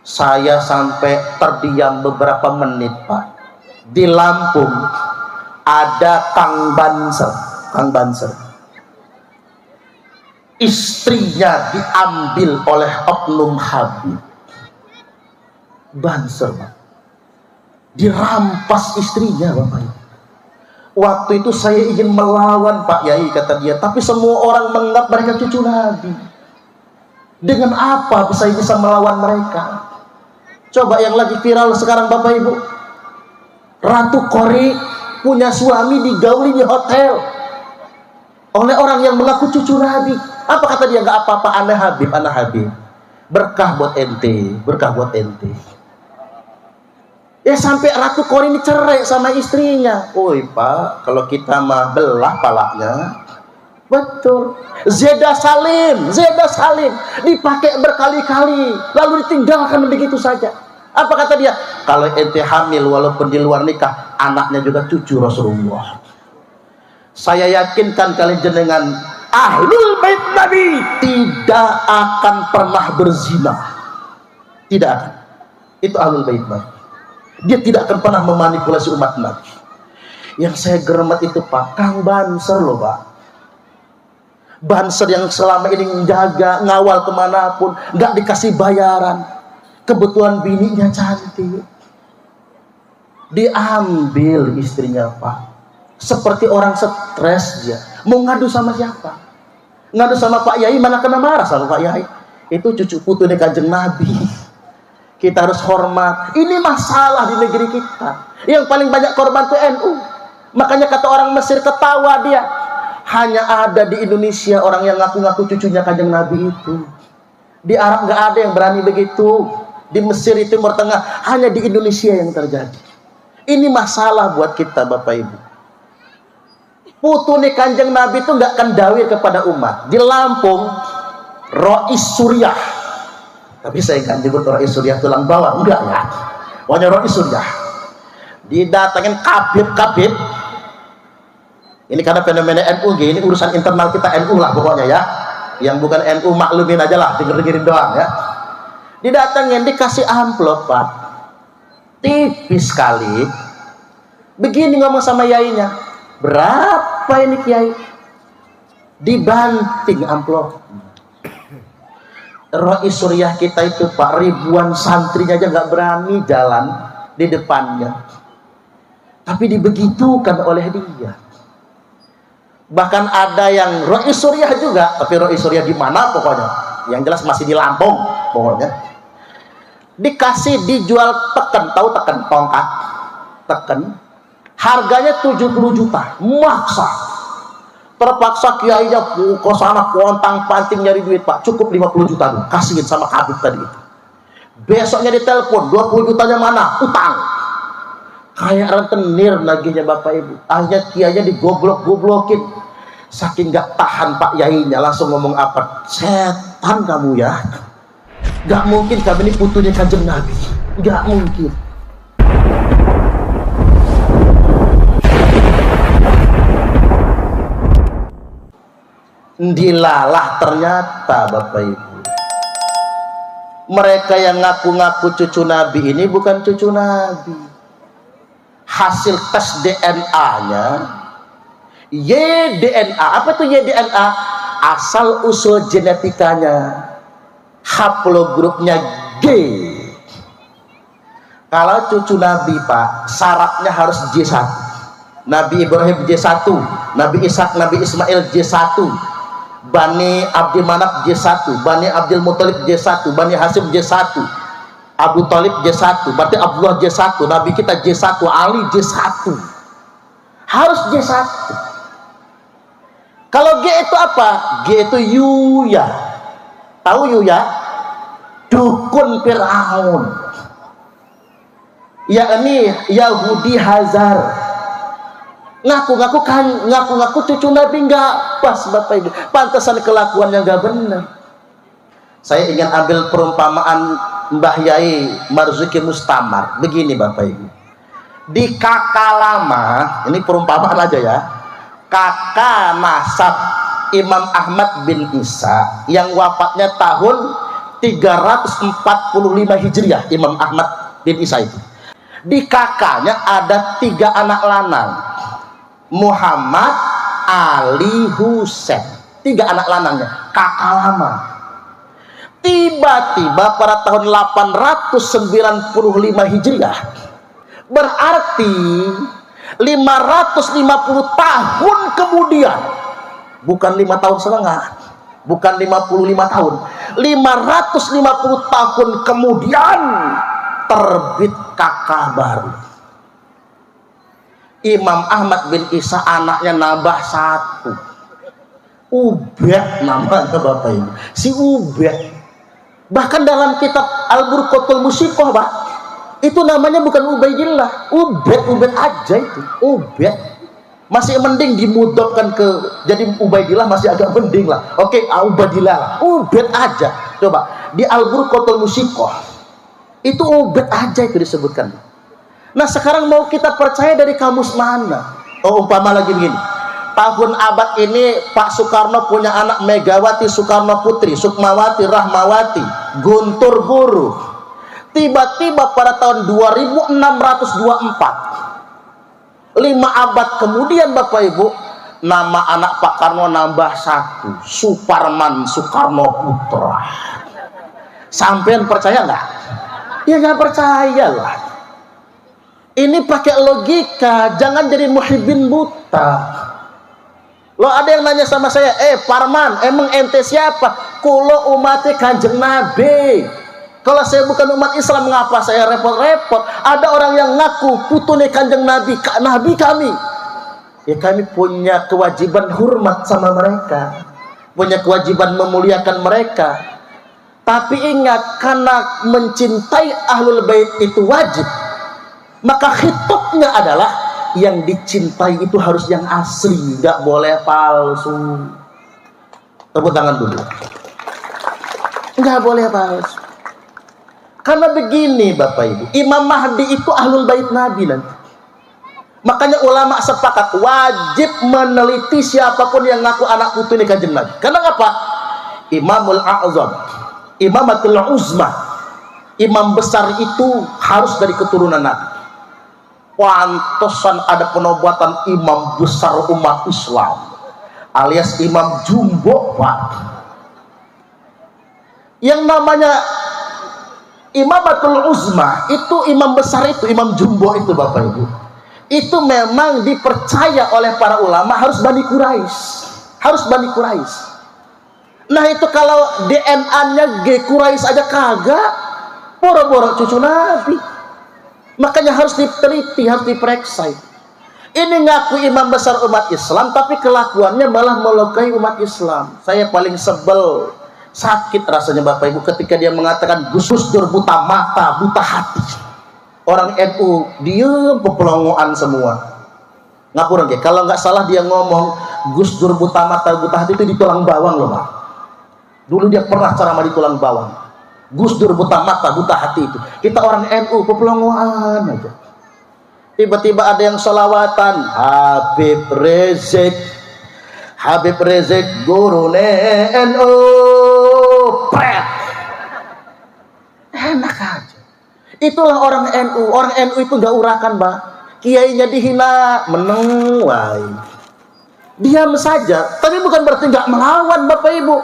Saya sampai terdiam beberapa menit, Pak. Di Lampung ada Kang Banser. Istrinya diambil oleh oknum Habib. Banser, Pak. Dirampas istrinya, Bapak Ibu. Waktu itu saya ingin melawan Pak Yai, kata dia, tapi semua orang menganggap mereka cucu Nabi. Dengan apa saya bisa melawan mereka? Coba yang lagi viral sekarang, Bapak Ibu, Ratu Kori punya suami digauli di hotel oleh orang yang mengaku cucu Nabi. Apa kata dia? Nggak apa-apa, anak Habib, berkah buat ente. Ya sampai Ratu Kori ini cerai sama istrinya. Woi Pak, kalau kita mah belah palanya. Betul. Zeda Salim dipakai berkali-kali lalu ditinggalkan begitu saja. Apa kata dia? Kalau ente hamil walaupun di luar nikah, anaknya juga cucu Rasulullah. Saya yakinkan kalian jenengan Ahlul Bait Nabi tidak akan pernah berzina. Tidak akan. Itu Ahlul Bait Nabi. Dia tidak akan pernah memanipulasi umat Nabi. Yang saya geremet itu Pak, Kang Banser loh Pak. Banser yang selama ini menjaga, ngawal kemanapun, nggak dikasih bayaran. Kebetulan bininya cantik. Diambil istrinya Pak. Seperti orang stres dia. Mau ngadu sama siapa? Ngadu sama Pak Yai, mana kena marah sama Pak Yai. Itu cucu putunya Kanjeng Nabi. Kita harus hormat. Ini masalah di negeri kita. Yang paling banyak korban itu NU. Makanya kata orang Mesir, ketawa dia. Hanya ada di Indonesia orang yang ngaku-ngaku cucunya Kanjeng Nabi itu. Di Arab nggak ada yang berani begitu. Di Mesir, di Timur Tengah, hanya di Indonesia yang terjadi. Ini masalah buat kita Bapak Ibu. Putune Kanjeng Nabi itu nggak akan dawir kepada umat. Di Lampung, Rois Suriah. Tapi saya nggak nyebut Rois Suriah tulang bawang, enggak ya. Pokoknya Rois Suriah didatangin Kabib. Ini karena fenomena NU, ini urusan internal kita NU lah pokoknya ya. Yang bukan NU maklumin aja lah, denger-dengerin doang ya. Didatangin, dikasih amplop Pak, tipis sekali. Begini ngomong sama yainya, berapa ini Kiai? Dibanting amplop. Rois Suriah kita itu Pak, ribuan santrinya aja nggak berani jalan di depannya, tapi dibegitukan oleh dia. Bahkan ada yang Rois Suriah juga, tapi Rois Suriah di mana pokoknya, yang jelas masih di Lampung pokoknya. Dikasih, dijual teken, tahu teken, tongkat teken, harganya 70 juta, maksa. Terpaksa kiainya ke sana kontang panting nyari duit Pak, cukup 50 juta dulu, kasihin sama Habib tadi itu. Besoknya ditelepon, 20 jutanya mana? Utang. Kayak rentenir nagihnya Bapak Ibu. Akhirnya kiainya digoblok-goblokin. Saking gak tahan Pak Yainya, langsung ngomong apa? Setan kamu ya. Gak mungkin kami ini putunya Kanjeng Nabi. Gak mungkin. Dilalah ternyata Bapak Ibu, mereka yang ngaku-ngaku cucu Nabi ini bukan cucu Nabi. Hasil tes DNA-nya YDNA. Apa itu YDNA? Asal usul genetikanya, haplogrupnya G. Kalau cucu Nabi Pak, syaratnya harus J1. Nabi Ibrahim J1, Nabi Ishak, Nabi Ismail J1, Bani Abdul Manaf J1, Bani Abdul Muthalib J1, Bani Hasyim J1, Abu Talib J1, berarti Abdullah J1, Nabi kita J1, Ali J1. Harus J1. Kalau G itu apa? G itu Yuya. Tahu Yuya? Dukun Fir'aun. Yakni Yahudi Hazar. Ngaku-ngaku cucu Nabi, nggak pas Bapak Ibu. Pantesan kelakuannya nggak benar. Saya ingin ambil perumpamaan Mbah Yai Marzuki Mustamar. Begini Bapak Ibu. Di kakak lama, ini perumpamaan aja ya. Kakak nasab Imam Ahmad bin Isa yang wafatnya tahun 345 Hijriah Imam Ahmad bin Isa itu. Di kakaknya ada 3 anak lanang, Muhammad, Ali, Husain. 3 anak lanangnya, kakak lama. Tiba-tiba pada tahun 895 Hijriah, berarti 550 tahun kemudian, bukan 5 tahun setengah, bukan 55 tahun, 550 tahun kemudian terbit kakak baru. Imam Ahmad bin Isa anaknya nambah 1, Ubed namanya Bapak Ibu, si Ubed. Bahkan dalam kitab Al-Burqatul Musiqah, Pak, itu namanya bukan Ubaidillah, Ubed aja itu, Ubed. Masih mending dimudofkan ke jadi Ubaidillah, masih agak mending lah. Oke, Ubaidillah, Ubed aja. Coba di Al-Burqatul Musiqah itu Ubed aja itu disebutkan. Nah, sekarang mau kita percaya dari kamus mana? Oh, umpama lagi begini. Tahun abad ini Pak Soekarno punya anak Megawati Soekarno Putri, Sukmawati, Rahmawati, Guntur Guru. Tiba-tiba pada tahun 2624, 5 abad kemudian Bapak Ibu, nama anak Pak Karno nambah 1, Suparman Soekarno Putra. Sampean percaya nggak? Ya nggak percaya lah. Ini pakai logika, jangan jadi muhibbin buta. Lo ada yang nanya sama saya, Parman, emang ente siapa? Kulo umatnya Kanjeng Nabi. Kalau saya bukan umat Islam, mengapa saya repot-repot? Ada orang yang ngaku putune Kanjeng Nabi, Nabi kami. Ya kami punya kewajiban hormat sama mereka, punya kewajiban memuliakan mereka. Tapi ingat, karena mencintai Ahlul Bait itu wajib, maka khitabnya adalah yang dicintai itu harus yang asli, nggak boleh palsu. Tepuk tangan dulu. Nggak boleh palsu. Karena begini Bapak Ibu, Imam Mahdi itu Ahlul Bait Nabi nanti. Makanya ulama sepakat wajib meneliti siapapun yang ngaku anak putu ini Kanjeng Nabi. Karena apa? Imamul A'zam, Imamatul Uzma, imam besar itu harus dari keturunan Nabi. Pantesan ada penobatan imam besar umat Islam alias imam jumbo, Pak. Yang namanya Imamatul Uzma itu imam besar itu, imam jumbo itu Bapak Ibu, itu memang dipercaya oleh para ulama harus Bani Quraisy, harus Bani Quraisy. Nah itu kalau DNA-nya G Quraisy aja kagak, boro-boro cucu Nabi. Makanya harus diteliti, harus diperiksa. Ini ngaku imam besar umat Islam, tapi kelakuannya malah melukai umat Islam. Saya paling sebel, sakit rasanya Bapak Ibu ketika dia mengatakan Gus Dur buta mata, buta hati. Orang NU diem pepelongoan semua. Ngapura ya, kalau nggak salah dia ngomong Gus Dur buta mata, buta hati itu di Tulang Bawang loh Pak. Dulu dia pernah ceramah di Tulang Bawang. Gus Dur buta mata, buta hati itu. Kita orang NU pepelongoan aja. Tiba-tiba ada yang sholawatan, Habib Rizik guru NU. Enak aja. Itulah orang NU. Orang NU itu gak urakan, Mbak. Kiainya dihina, meneng wae. Diam saja, tapi bukan berarti gak melawan Bapak Ibu.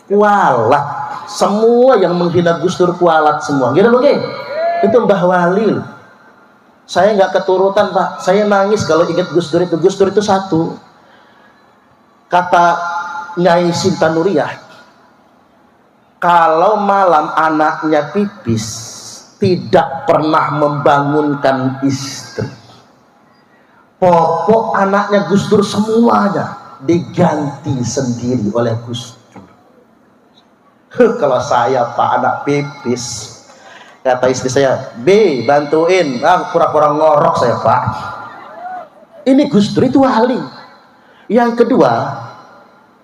Kualat. Semua yang menghina Gus Dur kualat semua. Gitu loh, itu Mbah Wali. Saya nggak keturutan Pak. Saya nangis kalau ingat Gus Dur itu. Gus Dur itu satu. Kata Nyai Sinta Nuriyah, kalau malam anaknya pipis tidak pernah membangunkan istri. Popok anaknya Gus Dur semuanya diganti sendiri oleh Gus Dur. Kalau saya Pak anak pipis, kata istri saya, B bantuin, pura-pura ngorok saya Pak. Ini Gus Dur itu wali. Yang kedua,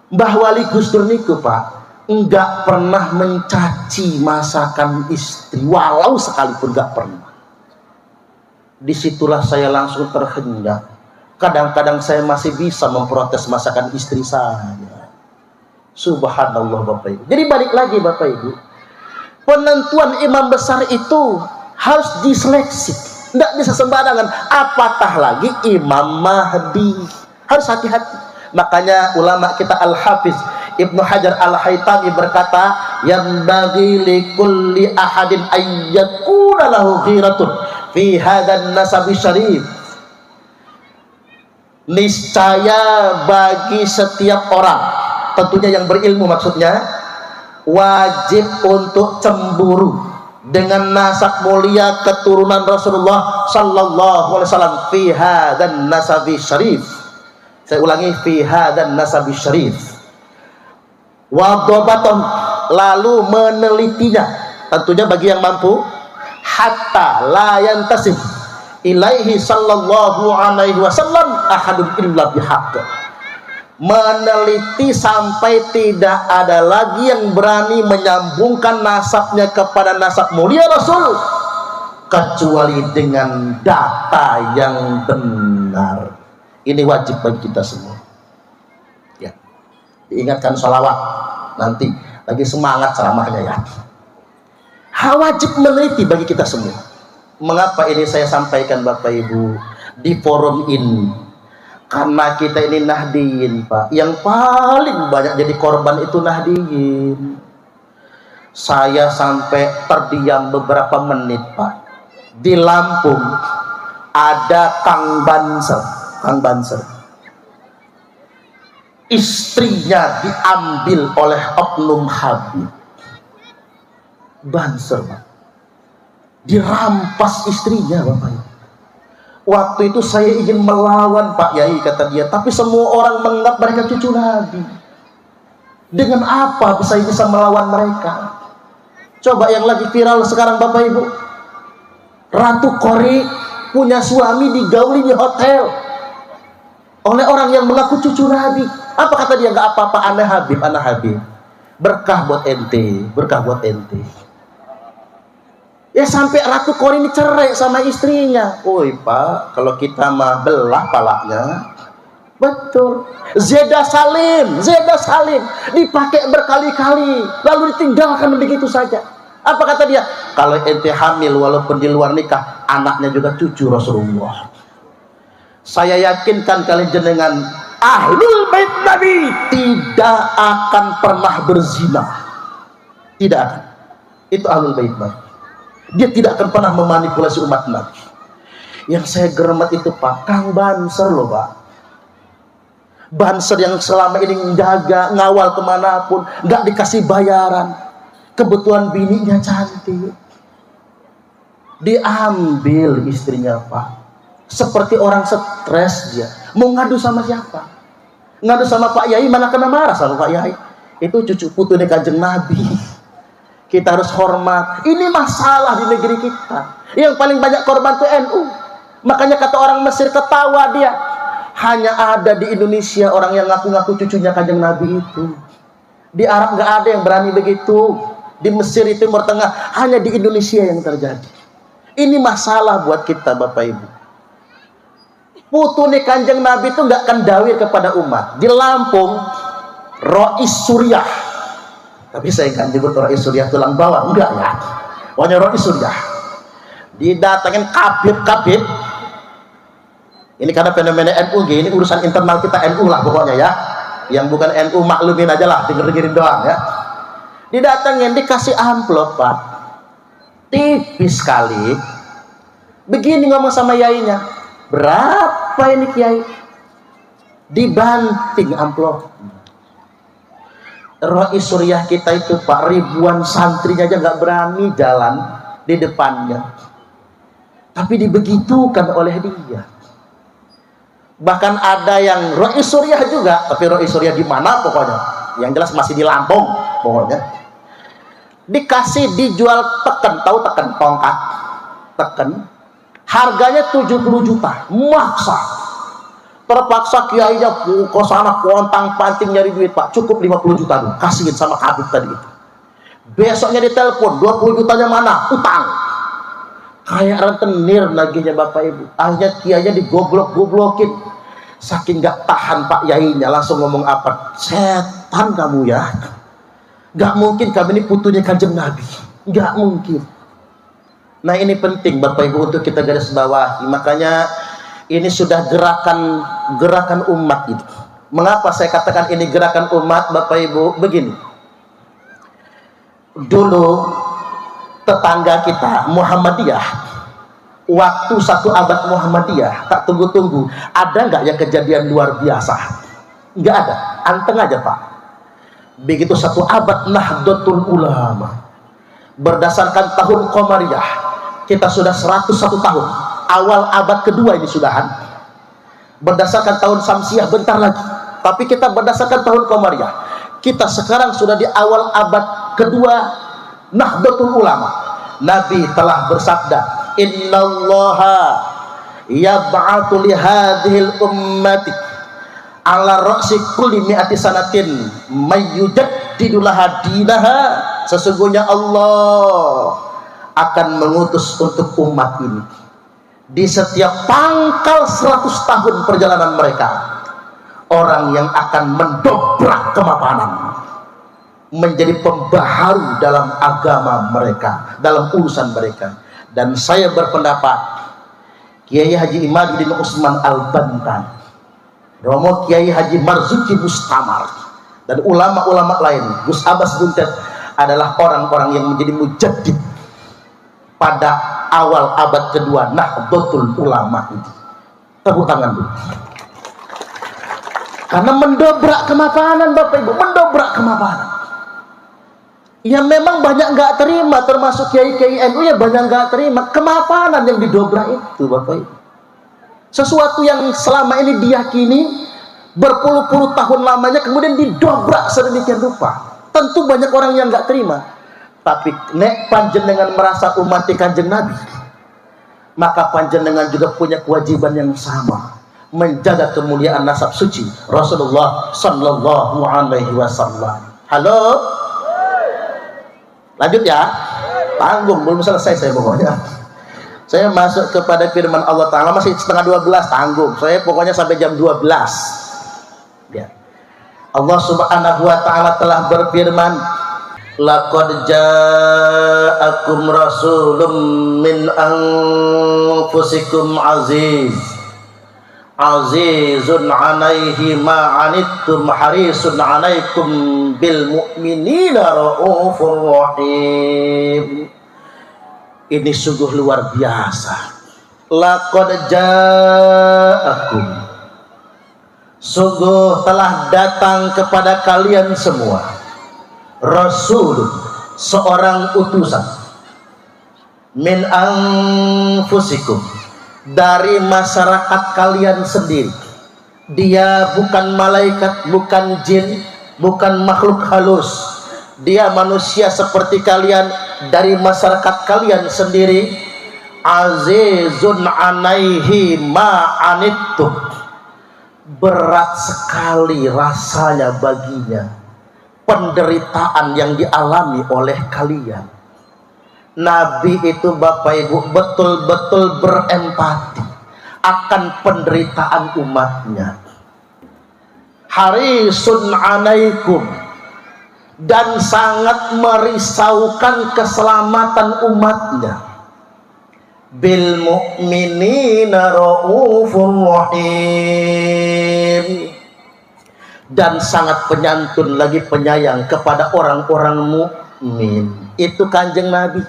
Mbah Wali Gus Dur niku Pak, enggak pernah mencaci masakan istri, walau sekalipun enggak pernah. Disitulah saya langsung terhendak. Kadang-kadang saya masih bisa memprotes masakan istri saya. Subhanallah Bapak Ibu. Jadi balik lagi Bapak Ibu, penentuan imam besar itu harus diseleksi, tidak bisa sembarangan. Apatah lagi Imam Mahdi, harus hati-hati. Makanya ulama kita Al-Hafiz Ibnu Hajar Al-Haytami berkata, yang bagi likulli ahadin ayyakuna lahu ghiratun fi hadan nasabi syarif. Niscaya bagi setiap orang, tentunya yang berilmu maksudnya, wajib untuk cemburu dengan nasab mulia keturunan Rasulullah sallallahu alaihi wasallam fi hadan nasabi syarif. Saya ulangi, fi hadan nasabi syarif. Wadobatan, lalu menelitinya, tentunya bagi yang mampu, hatta la yantasib ilaihi sallallahu alaihi wasallam ahadun illa bihaqq. Meneliti sampai tidak ada lagi yang berani menyambungkan nasabnya kepada nasab mulia Rasul kecuali dengan data yang benar. Ini wajib bagi kita semua. Ya, diingatkan sholawat nanti lagi semangat ceramahnya ya. Wajib meneliti bagi kita semua. Mengapa ini saya sampaikan Bapak Ibu di forum ini? Karena kita ini Nahdiyin Pak, yang paling banyak jadi korban itu Nahdiyin. Saya sampai terdiam beberapa menit Pak. Di Lampung ada Kang Banser, istrinya diambil oleh Oknum Habib. Banser Pak, dirampas istrinya Bapak Ibu. Waktu itu saya ingin melawan Pak Yai, kata dia, tapi semua orang menganggap mereka cucu Nabi. Dengan apa saya bisa melawan mereka? Coba yang lagi viral sekarang Bapak Ibu, Ratu Kori punya suami digauli di hotel oleh orang yang mengaku cucu Nabi. Apa kata dia? Nggak apa-apa, anak Habib, berkah buat ente, berkah buat ente. Ya sampai Ratu Kori ini cerai sama istrinya. Woi Pak, kalau kita mah belah palanya. Betul. Zeda Salim dipakai berkali-kali lalu ditinggalkan begitu saja. Apa kata dia? Kalau ente hamil walaupun di luar nikah, anaknya juga cucu Rasulullah. Saya yakinkan kalian jenengan Ahlul Bait Nabi tidak akan pernah berzina. Tidak akan. Itu Ahlul Bait Nabi. Dia tidak akan pernah memanipulasi umat Nabi. Yang saya geremet itu Pak, Kang Banser loh Pak. Banser yang selama ini menjaga, ngawal kemanapun, nggak dikasih bayaran. Kebetulan bininya cantik, diambil istrinya Pak. Seperti orang stres dia. Mau ngadu sama siapa? Ngadu sama Pak Yai, mana kena marah sama Pak Yai. Itu cucu putunya Kanjeng Nabi. Kita harus hormat. Ini masalah di negeri kita. Yang paling banyak korban itu NU. Makanya kata orang Mesir, ketawa dia. Hanya ada di Indonesia orang yang ngaku-ngaku cucunya Kanjeng Nabi itu. Di Arab nggak ada yang berani begitu. Di Mesir, di Timur Tengah, hanya di Indonesia yang terjadi. Ini masalah buat kita Bapak Ibu. Putune Kanjeng Nabi itu nggak akan dawir kepada umat. Di Lampung, Rois Suriah. Tapi saya nggak nyebut Rois Suriah tulang bawah, enggak ya. Pokoknya Rois Suriah. Didatangin kabib. Ini karena fenomena NU, ini urusan internal kita NU lah pokoknya ya. Yang bukan NU maklumin aja lah, denger-dengerin doang ya. Didatengin, dikasih amplop Pak, tipis sekali. Begini ngomong sama yainya, berapa ini Kiai? Dibanting amplop. Rois Suriah kita itu Pak, ribuan santrinya aja nggak berani jalan di depannya, tapi dibegitukan oleh dia. Bahkan ada yang Rois Suriah juga, tapi Rois Suriah di mana pokoknya, yang jelas masih di Lampung pokoknya. Dikasih dijual teken, tahu teken, tongkat teken, harganya 70 juta, maksa. Terpaksa kiainya ke sana pontang-panting nyari duit Pak, cukup 50 juta dulu, kasihin sama kabit tadi itu. Besoknya ditelepon, 20 jutanya mana? Utang. Kayak rentenir nagihnya Bapak Ibu. Akhirnya kiainya digoblok-goblokin. Saking gak tahan Pak Yainya langsung ngomong apa? Setan kamu ya. Gak mungkin kami ini putunya Kanjeng Nabi. Gak mungkin. Nah ini penting Bapak Ibu untuk kita garis bawahi. Makanya ini sudah gerakan umat itu. Mengapa saya katakan ini gerakan umat Bapak Ibu? Begini. Dulu tetangga kita Muhammadiyah, waktu 1 abad Muhammadiyah, tak tunggu-tunggu, ada nggak yang kejadian luar biasa? Nggak ada, anteng aja Pak. Begitu 1 abad Nahdlatul Ulama, berdasarkan tahun Qamariyah, kita sudah 101 tahun. Awal abad kedua ini sudahan. Berdasarkan tahun Samsiah bentar lagi. Tapi kita berdasarkan tahun Qamariyah, kita sekarang sudah di awal abad kedua Nahdlatul Ulama. Nabi telah bersabda, innallaha yab'atu li hadhil ummati ala ra'si kulli mi'ati sanatin mayyujaddidu laha dinaha. Sesungguhnya Allah akan mengutus untuk umat ini di setiap pangkal 100 tahun perjalanan mereka orang yang akan mendobrak kemapanan, menjadi pembaharu dalam agama mereka, dalam urusan mereka. Dan saya berpendapat Kiai Haji Imaduddin Usman Al-Bantan, Romo Kiai Haji Marzuki Mustamar, dan ulama-ulama lain, Gus Abbas Buntet, adalah orang-orang yang menjadi mujaddid pada awal abad kedua Nahdlatul Ulama itu. Tepuk tangan dulu. Karena mendobrak kemapanan Bapak Ibu, mendobrak kemapanan. Ya memang banyak nggak terima, termasuk kiai-kiai NU ya banyak nggak terima kemapanan yang didobrak itu Bapak Ibu. Sesuatu yang selama ini diyakini berpuluh-puluh tahun lamanya kemudian didobrak sedemikian rupa. Tentu banyak orang yang nggak terima. Tapi nek panjenengan merasa umat Kanjeng Nabi, maka panjenengan juga punya kewajiban yang sama, menjaga kemuliaan nasab suci Rasulullah Sallallahu Alaihi Wasallam. Halo. Lanjut ya, tanggung, belum selesai saya pokoknya. Saya masuk kepada firman Allah Ta'ala, masih setengah 12, tanggung. Saya pokoknya sampai jam 12 ya. Allah Subhanahu Wa Ta'ala telah berfirman, laqad ja'akum rasulun min anfusikum azizun alaihi ma anittum harisun alaikum bil mu'minina raufur rahim. Ini sungguh luar biasa. Laqad ja'akum, sungguh telah datang kepada kalian semua rasul, seorang utusan, min anfusikum, dari masyarakat kalian sendiri. Dia bukan malaikat, bukan jin, bukan makhluk halus. Dia manusia seperti kalian, dari masyarakat kalian sendiri. Azizun alaihi ma anittum, berat sekali rasanya baginya penderitaan yang dialami oleh kalian. Nabi itu Bapak Ibu betul-betul berempati akan penderitaan umatnya. Harisun alaikum, dan sangat merisaukan keselamatan umatnya. Bil mu'minina raufur rahim, dan sangat penyantun lagi penyayang kepada orang-orang mukmin. Itu Kanjeng Nabi.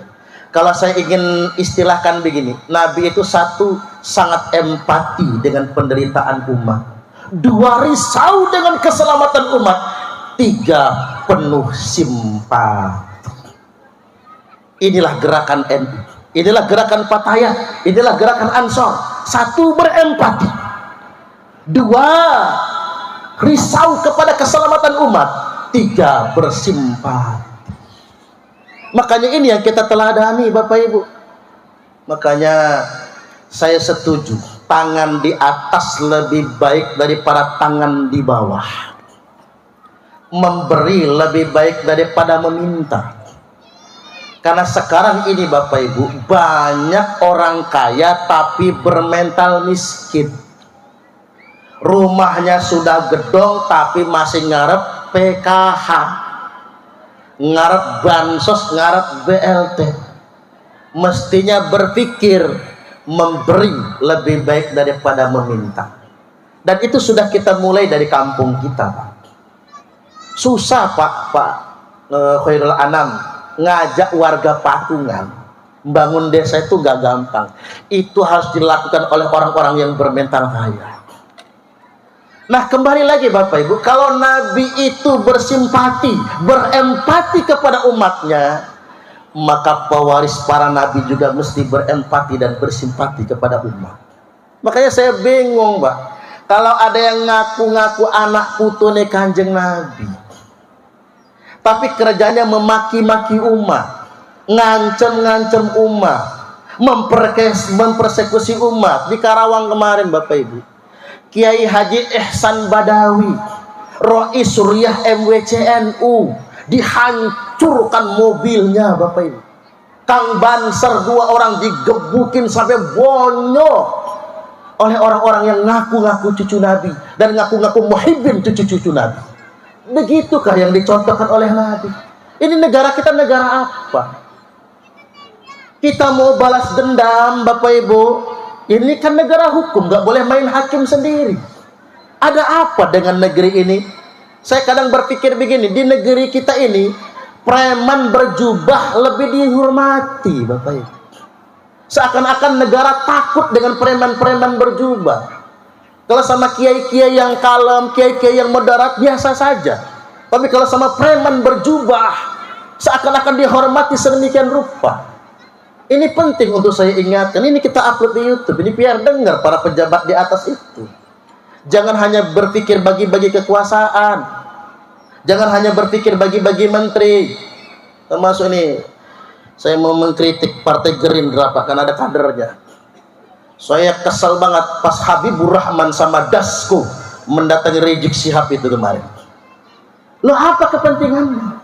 Kalau saya ingin istilahkan begini, Nabi itu satu, sangat empati dengan penderitaan umat. Dua, risau dengan keselamatan umat. Tiga, penuh simpati. Inilah gerakan NU, inilah gerakan Fatayat, inilah gerakan Ansor. Satu, berempati. Dua, risau kepada keselamatan umat. Tiga, bersimpati. Makanya ini yang kita teladani Bapak Ibu. Makanya saya setuju, tangan di atas lebih baik daripada tangan di bawah. Memberi lebih baik daripada meminta. Karena sekarang ini Bapak Ibu, banyak orang kaya tapi bermental miskin. rumahnya sudah gedong tapi masih ngarep PKH, ngarep bansos, ngarep BLT. Mestinya berpikir memberi lebih baik daripada meminta. Dan itu sudah kita mulai dari kampung kita, Pak. Susah Pak Khairul Anam ngajak warga Pakungan bangun desa itu gak gampang. Itu harus dilakukan oleh orang-orang yang bermental kaya. Nah, kembali lagi Bapak Ibu, kalau Nabi itu bersimpati, berempati kepada umatnya, maka pewaris para Nabi juga mesti berempati dan bersimpati kepada umat. Makanya saya bingung, Pak, kalau ada yang ngaku-ngaku anak putune Kanjeng Nabi, tapi kerjanya memaki-maki umat, ngancem-ngancem umat, mempersekusi umat. Di Karawang kemarin Bapak Ibu, Kiai Haji Ihsan Badawi, Roi Suriah MWCNU, dihancurkan mobilnya Bapak Ibu. Kang Banser 2 orang digebukin sampai bonyok oleh orang-orang yang ngaku-ngaku cucu Nabi dan ngaku-ngaku muhibbin cucu-cucu Nabi. Begitukah yang dicontohkan oleh Nabi? Ini negara kita negara apa? Kita mau balas dendam Bapak Ibu? Ini kan negara hukum, gak boleh main hakim sendiri. Ada apa dengan negeri ini? Saya kadang berpikir begini, di negeri kita ini preman berjubah lebih dihormati Bapak Ibu. Seakan-akan negara takut dengan preman-preman berjubah. Kalau sama kiai-kiai yang kalem, kiai-kiai yang moderat, biasa saja. Tapi kalau sama preman berjubah, seakan-akan dihormati sedemikian rupa. Ini penting untuk saya ingatkan. Ini kita upload di YouTube. Ini biar dengar para pejabat di atas itu. Jangan hanya berpikir bagi-bagi kekuasaan. Jangan hanya berpikir bagi-bagi menteri. Termasuk ini, saya mau mengkritik Partai Gerindra Pak, karena ada kadernya. Saya kesal banget pas Habibur Rahman sama Dasko mendatangi Rizik Syihab itu kemarin. Loh, apa kepentingannya?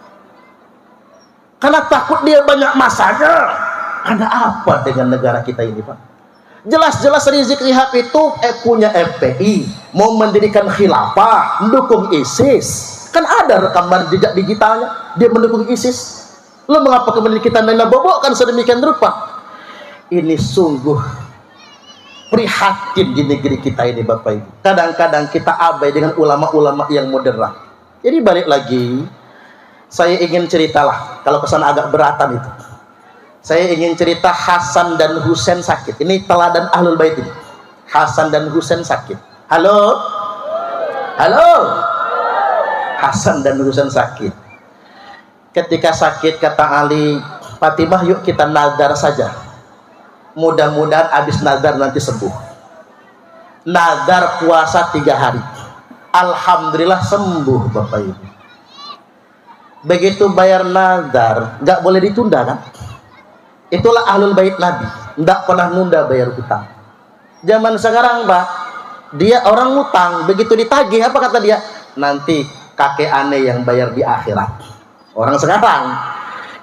Karena takut dia banyak masanya. Ada apa dengan negara kita ini Pak? Jelas-jelas Rizik Syihab itu punya FPI, mau mendirikan khilafah, mendukung ISIS. Kan ada rekaman jejak digitalnya, dia mendukung ISIS. Lo mengapa kemudian kita bobokkan sedemikian rupa? Ini sungguh prihatin di negeri kita ini Bapak Ibu. Kadang-kadang kita abai dengan ulama-ulama yang moderat. Jadi balik lagi, saya ingin ceritalah, kalau kesana agak beratan itu. Saya ingin cerita Hasan dan Husain sakit. Ini teladan Ahlul Bait ini. Hasan dan Husain sakit. Halo? Halo? Hasan dan Husain sakit. Ketika sakit kata Ali, Fatimah yuk kita nazar saja. Mudah-mudahan habis nazar nanti sembuh. Nazar puasa 3 hari. Alhamdulillah sembuh Bapak Ibu. Begitu bayar nazar, nggak boleh ditunda kan? Itulah Ahlul Bait Nabi, tidak pernah nunda bayar hutang. Zaman sekarang Pak, dia orang utang, begitu ditagih apa kata dia? Nanti kakek aneh yang bayar di akhirat. Orang sekarang,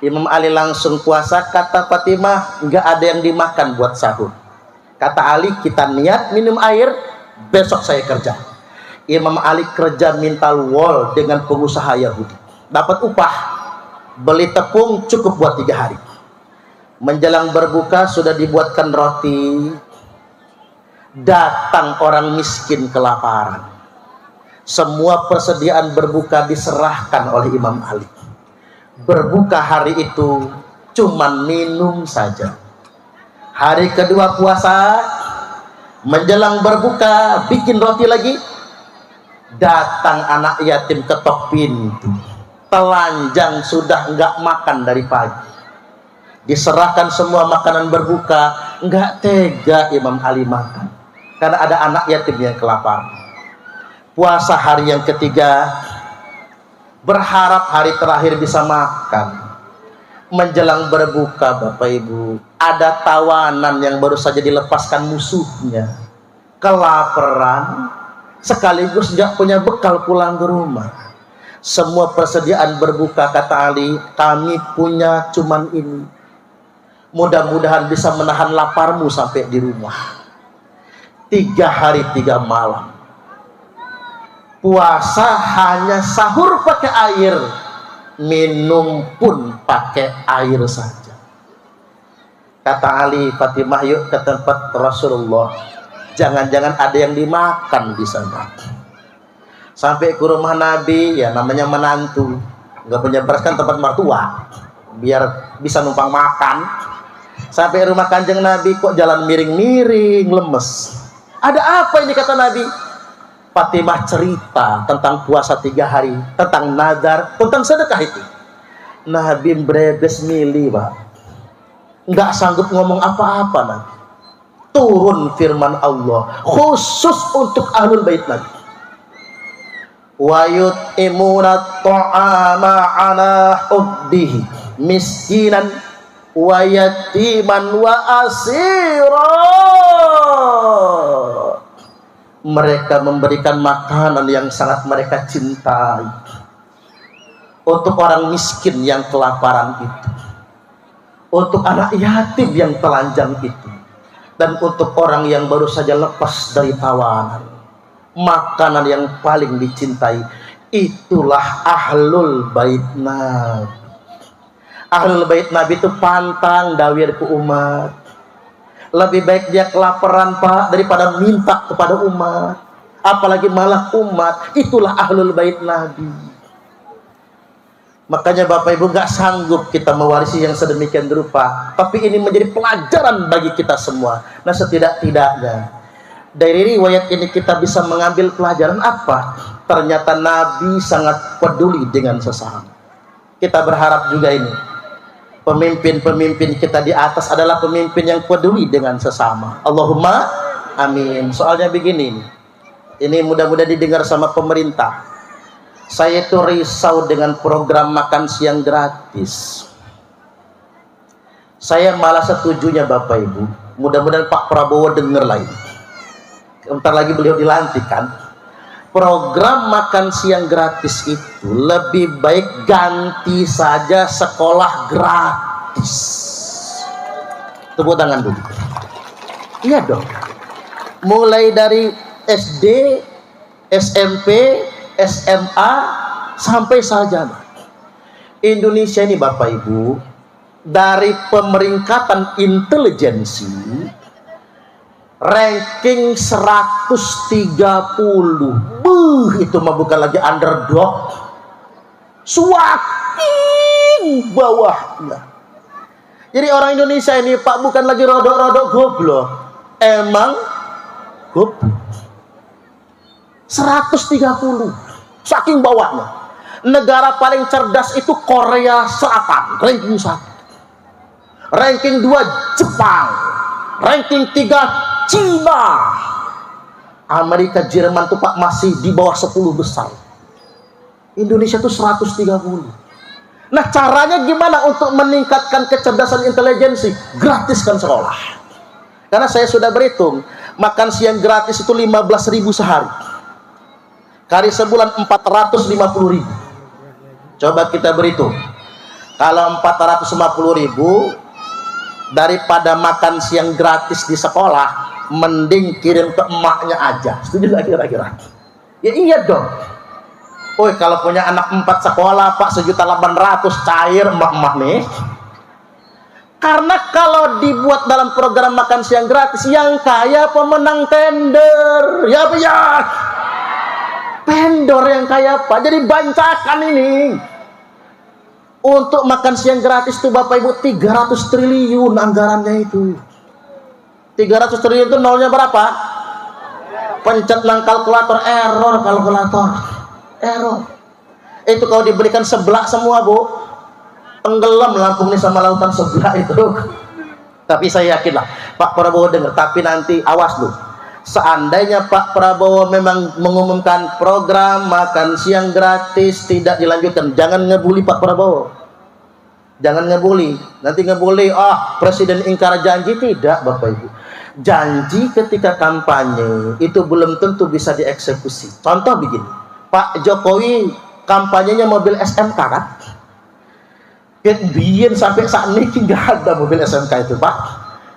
Imam Ali langsung puasa, kata Fatimah nggak ada yang dimakan buat sahur. Kata Ali, kita niat minum air, besok saya kerja. Imam Ali kerja mintal wall dengan pengusaha Yahudi, dapat upah, beli tepung cukup buat 3 hari. Menjelang berbuka sudah dibuatkan roti. Datang orang miskin kelaparan. Semua persediaan berbuka diserahkan oleh Imam Ali. Berbuka hari itu cuman minum saja. Hari kedua puasa, menjelang berbuka bikin roti lagi. Datang anak yatim ketok pintu. Telanjang sudah enggak makan dari pagi. Diserahkan semua makanan berbuka, enggak tega Imam Ali makan karena ada anak yatim yang kelaparan. Puasa hari yang ketiga, berharap hari terakhir bisa makan. Menjelang berbuka Bapak Ibu, ada tawanan yang baru saja dilepaskan musuhnya, kelaparan sekaligus enggak punya bekal pulang ke rumah. Semua persediaan berbuka kata Ali, kami punya cuman ini. Mudah-mudahan bisa menahan laparmu sampai di rumah. 3 hari 3 malam puasa hanya sahur pakai air, minum pun pakai air saja. Kata Ali, Fatimah, yuk ke tempat Rasulullah. Jangan-jangan ada yang dimakan di sana. Sampai ke rumah Nabi, ya namanya menantu, nggak punya beras kan tempat mertua, biar bisa numpang makan. Sampai rumah Kanjeng Nabi, kok jalan miring-miring, lemes. Ada apa ini, kata Nabi? Fatimah cerita tentang puasa 3 hari, tentang nazar, tentang sedekah itu. Nabi berebes milih, Pak. Nggak sanggup ngomong apa-apa, Nabi. Turun firman Allah khusus untuk ahlul bait Nabi. Wa yut'imuna ta'ama 'ala hubbihi miskinan wa yatiman wa asira. Mereka memberikan makanan yang sangat mereka cintai untuk orang miskin yang kelaparan itu, untuk anak yatim yang telanjang itu, dan untuk orang yang baru saja lepas dari tawanan. Makanan yang paling dicintai, itulah ahlul bait Nabi. Ahlul bait Nabi itu pantang dawir ke umat. Lebih baik dia kelaparan, Pak, daripada minta kepada umat, apalagi malah umat. Itulah ahlul bait Nabi. Makanya Bapak Ibu, gak sanggup kita mewarisi yang sedemikian rupa, tapi ini menjadi pelajaran bagi kita semua. Nah, setidak-tidaknya dari riwayat ini kita bisa mengambil pelajaran apa? Ternyata Nabi sangat peduli dengan sesama. Kita berharap juga ini pemimpin-pemimpin kita di atas adalah pemimpin yang peduli dengan sesama. Allahumma amin. Soalnya begini, ini mudah-mudahan didengar sama pemerintah. Saya itu risau dengan program makan siang gratis. Saya malah setujunya Bapak Ibu. Mudah-mudahan Pak Prabowo dengar lagi. Bentar lagi beliau dilantik kan. Program makan siang gratis itu lebih baik ganti saja sekolah gratis. Tepuk tangan dulu. Iya dong. Mulai dari SD, SMP, SMA sampai sarjana. Indonesia ini Bapak Ibu, dari pemeringkatan intelijensi ranking 130. Itu mah bukan lagi underdog, swaking bawahnya. Jadi orang Indonesia ini Pak bukan lagi rodok-rodok goblok, emang goblok. 130 saking bawahnya. Negara paling cerdas itu Korea Selatan, ranking 1. Ranking 2 Jepang. Ranking 3 Cina. Amerika, Jerman tuh Pak masih di bawah 10 besar. Indonesia tuh 130. Nah, caranya gimana untuk meningkatkan kecerdasan intelijensi? Gratiskan sekolah. Karena saya sudah berhitung, makan siang gratis itu 15.000 sehari. Kali sebulan 450.000. Coba kita berhitung. Kalau 450.000, daripada makan siang gratis di sekolah, mending kirim ke emaknya aja. Setuju gak kira-kira? Ya iya dong. Woi, kalau punya anak 4 sekolah Pak, 1.800.000 cair emak-emak nih. Karena kalau dibuat dalam program makan siang gratis, yang kaya pemenang tender. Ya apa ya? Vendor yang kaya Pak. Jadi bancakan ini. Untuk makan siang gratis tuh Bapak Ibu 300 triliun anggarannya itu. 300 triliun itu nolnya berapa? Pencet nang kalkulator, error kalkulator. Error. Itu kalau diberikan sebelah semua Bu, tenggelam Lampung ini sama lautan sebelah itu. Tapi saya yakinlah Pak Prabowo dengar. Tapi nanti awas lu, seandainya Pak Prabowo memang mengumumkan program makan siang gratis tidak dilanjutkan, jangan ngebully Pak Prabowo. Jangan ngebully. Nanti ngebully, presiden ingkar janji. Tidak Bapak Ibu. Janji ketika kampanye itu belum tentu bisa dieksekusi. Contoh begini, Pak Jokowi kampanyenya mobil SMK kan? Biar sampai saat ini nggak ada mobil SMK itu Pak.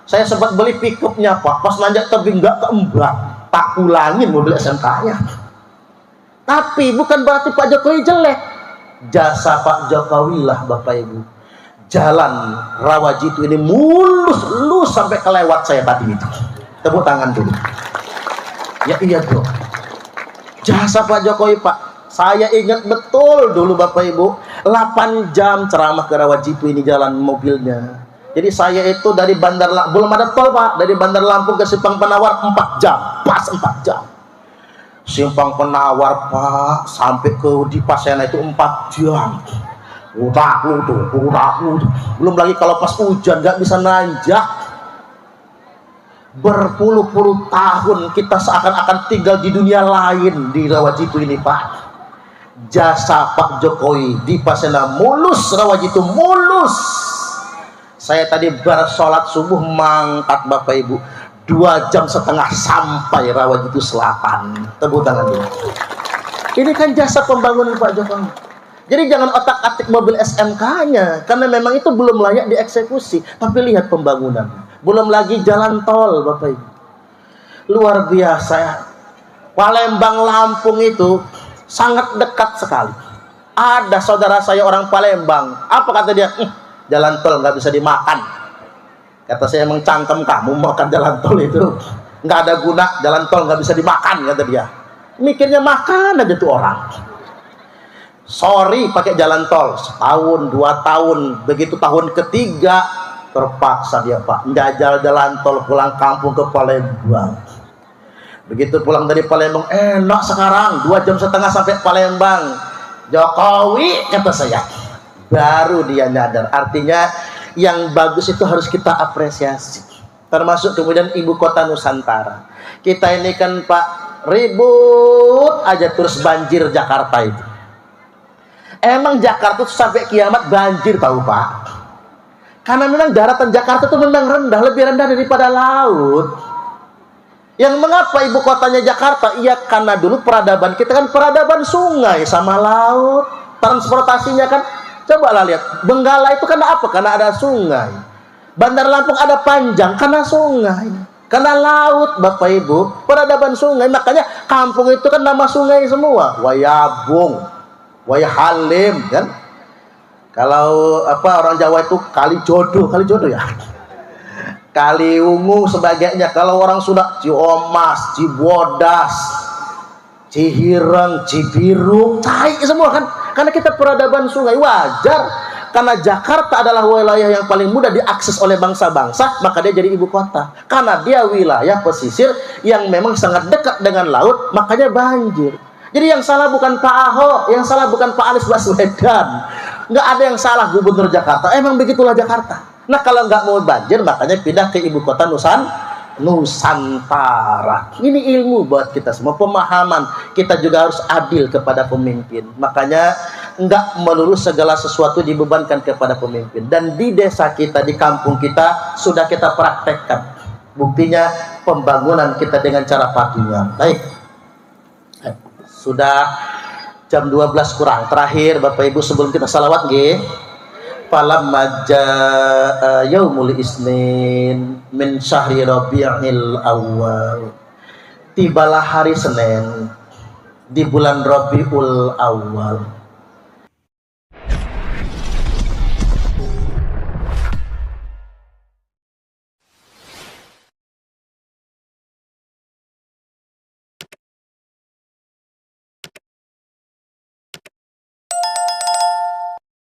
Saya sempat beli pickupnya Pak, pas nanjak tebing nggak keembak, tak ulangin mobil SMK-nya. Tapi bukan berarti Pak Jokowi jelek. Jasa Pak Jokowi lah Bapak Ibu. Jalan Rawajitu ini mulus sampai kelewat saya tadi itu. Tepuk tangan dulu. Ya iya dong. Jasa Pak Jokowi Pak. Saya ingat betul dulu Bapak Ibu, 8 jam ceramah ke Rawajitu ini jalan mobilnya. Jadi saya itu dari Bandar Lampung, belum ada tol Pak, dari Bandar Lampung ke Simpang Penawar 4 jam, pas 4 jam. Simpang Penawar Pak, sampai ke di Pasena itu 4 jam. Udah tuh. Belum lagi kalau pas hujan nggak bisa nanjak. Berpuluh-puluh tahun kita seakan-akan tinggal di dunia lain di Rawajitu ini Pak. Jasa Pak Jokowi di Pasena mulus, Rawajitu mulus. Saya tadi bersolat subuh mangkat Bapak Ibu 2,5 jam sampai Rawajitu Selatan. Tepuk tangan dulu. Ini kan jasa pembangunan Pak Jokowi. Jadi jangan otak-atik mobil SMK-nya, karena memang itu belum layak dieksekusi. Tapi lihat pembangunan. Belum lagi jalan tol Bapak Ibu. Luar biasa ya. Palembang Lampung itu sangat dekat sekali. Ada saudara saya orang Palembang. Apa kata dia? Jalan tol nggak bisa dimakan. Kata saya, emang cangkem kamu makan jalan tol itu? Nggak ada guna, jalan tol nggak bisa dimakan, kata dia. Mikirnya makan aja tuh orang. Sorry pakai jalan tol, setahun, 2 tahun, begitu tahun ketiga terpaksa dia Pak njajal jalan tol pulang kampung ke Palembang. Begitu pulang dari Palembang, enak sekarang 2,5 jam sampai Palembang. Jokowi, kata saya. Baru dia nyadar, artinya yang bagus itu harus kita apresiasi. Termasuk kemudian ibu kota Nusantara. Kita ini kan Pak ribut aja terus banjir Jakarta itu. Emang Jakarta itu sampai kiamat banjir tahu Pak? Karena memang daratan Jakarta itu memang rendah, lebih rendah daripada laut. Yang mengapa ibu kotanya Jakarta? Iya karena dulu peradaban kita kan peradaban sungai sama laut. Transportasinya kan, cobalah lihat, Benggala itu karena apa? Karena ada sungai. Bandar Lampung ada Panjang karena sungai. Karena laut Bapak Ibu, peradaban sungai. Makanya kampung itu kan nama sungai semua. Wayabung, Wayahalim kan. Kalau orang Jawa itu Kalijodo ya. Kaliungu sebagainya. Kalau orang Sunda Ciomas, Cibodas, Cihireng, Cibiru, Cai semua kan. Karena kita peradaban sungai, wajar. Karena Jakarta adalah wilayah yang paling mudah diakses oleh bangsa-bangsa, maka dia jadi ibu kota. Karena dia wilayah pesisir yang memang sangat dekat dengan laut, makanya banjir. Jadi yang salah bukan Pak Ahok, yang salah bukan Pak Anies Baswedan. Nggak ada yang salah gubernur Jakarta. Emang begitulah Jakarta. Nah kalau nggak mau banjir, makanya pindah ke ibu kota Nusantara. Ini ilmu buat kita semua, pemahaman. Kita juga harus adil kepada pemimpin. Makanya nggak melulu segala sesuatu dibebankan kepada pemimpin. Dan di desa kita, di kampung kita, sudah kita praktekkan. Buktinya pembangunan kita dengan cara patungan. Baik. Sudah jam 12 kurang. Terakhir Bapak Ibu sebelum kita salawat nggih. Falamma jaa yaumul isnin min syahri Rabiul Awwal. Tibalah hari Senin di bulan Rabiul Awwal.